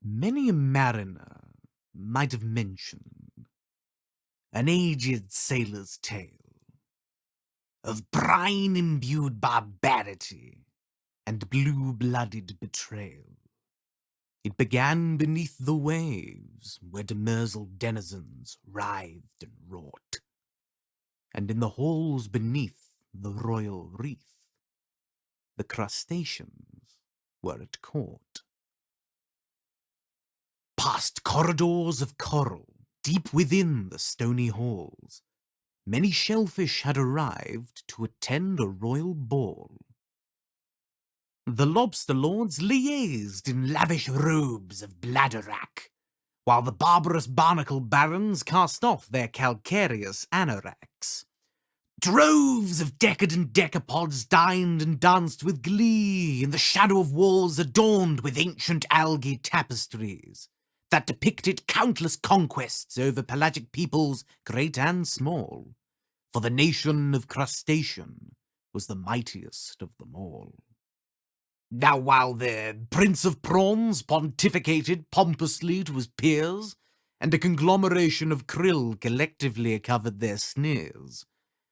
Many a mariner might have mentioned an aged sailor's tale of brine-imbued barbarity and blue-blooded betrayal. It began beneath the waves, where demersal denizens writhed and wrought, and in the halls beneath the royal reef, the crustaceans were at court. Past corridors of coral, deep within the stony halls, many shellfish had arrived to attend a royal ball. The lobster lords liaised in lavish robes of bladderwrack, while the barbarous barnacle barons cast off their calcareous anoraks. Droves of decadent decapods dined and danced with glee in the shadow of walls adorned with ancient algae tapestries that depicted countless conquests over pelagic peoples great and small, for the nation of crustacean was the mightiest of them all. Now while the Prince of Prawns pontificated pompously to his peers, and a conglomeration of krill collectively covered their sneers,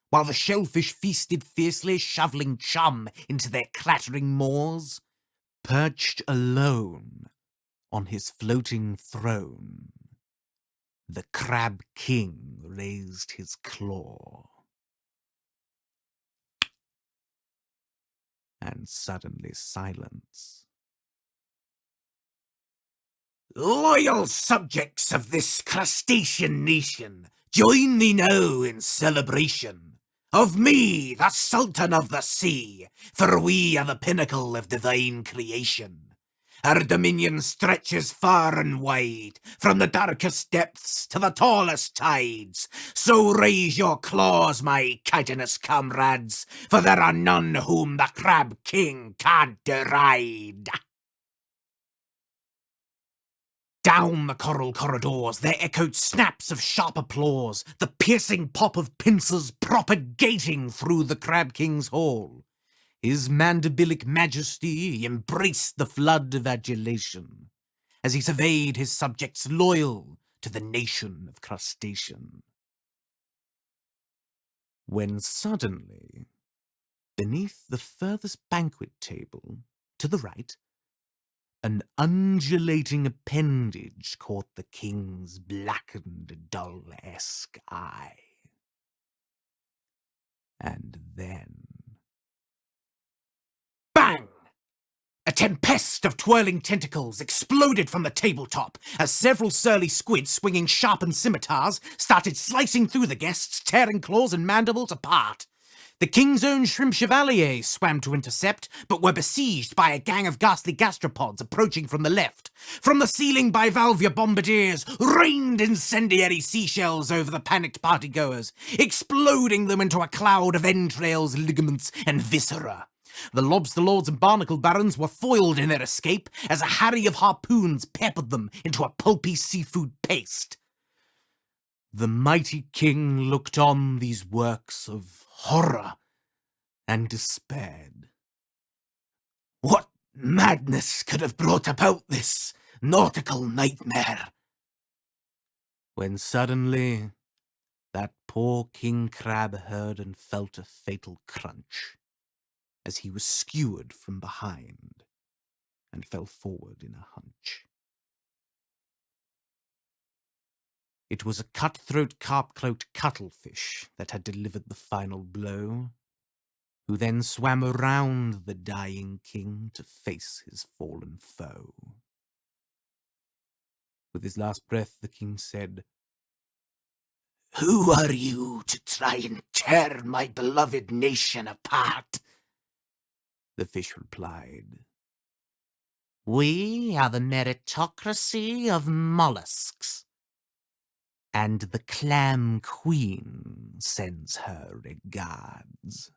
while the shellfish feasted fiercely, shoveling chum into their clattering maws, perched alone on his floating throne, the Crab King raised his claw. And suddenly silence. Loyal subjects of this crustacean nation, join me now in celebration of me, the Sultan of the Sea, for we are the pinnacle of divine creation. Our dominion stretches far and wide, from the darkest depths to the tallest tides. So raise your claws, my chitinous comrades, for there are none whom the Crab King can't deride. Down the coral corridors there echoed snaps of sharp applause, the piercing pop of pincers propagating through the Crab King's hall. His mandibilic majesty embraced the flood of adulation, as he surveyed his subjects loyal to the nation of crustacean. When suddenly, beneath the furthest banquet table, to the right, an undulating appendage caught the king's blackened, dull-esque eye. And then... bang! A tempest of twirling tentacles exploded from the tabletop as several surly squids swinging sharpened scimitars started slicing through the guests, tearing claws and mandibles apart. The king's own shrimp chevaliers swam to intercept, but were besieged by a gang of ghastly gastropods approaching from the left. From the ceiling bivalvia bombardiers rained incendiary seashells over the panicked partygoers, exploding them into a cloud of entrails, ligaments, and viscera. The lobster lords and barnacle barons were foiled in their escape as a harry of harpoons peppered them into a pulpy seafood paste. The mighty king looked on these works of horror and despaired. What madness could have brought about this nautical nightmare? When suddenly that poor king crab heard and felt a fatal crunch, as he was skewered from behind and fell forward in a hunch. It was a cutthroat carp-cloaked cuttlefish that had delivered the final blow, who then swam around the dying king to face his fallen foe. With his last breath, the king said, "Who are you to try and tear my beloved nation apart?" The fish replied, "We are the meritocracy of mollusks, and the clam queen sends her regards."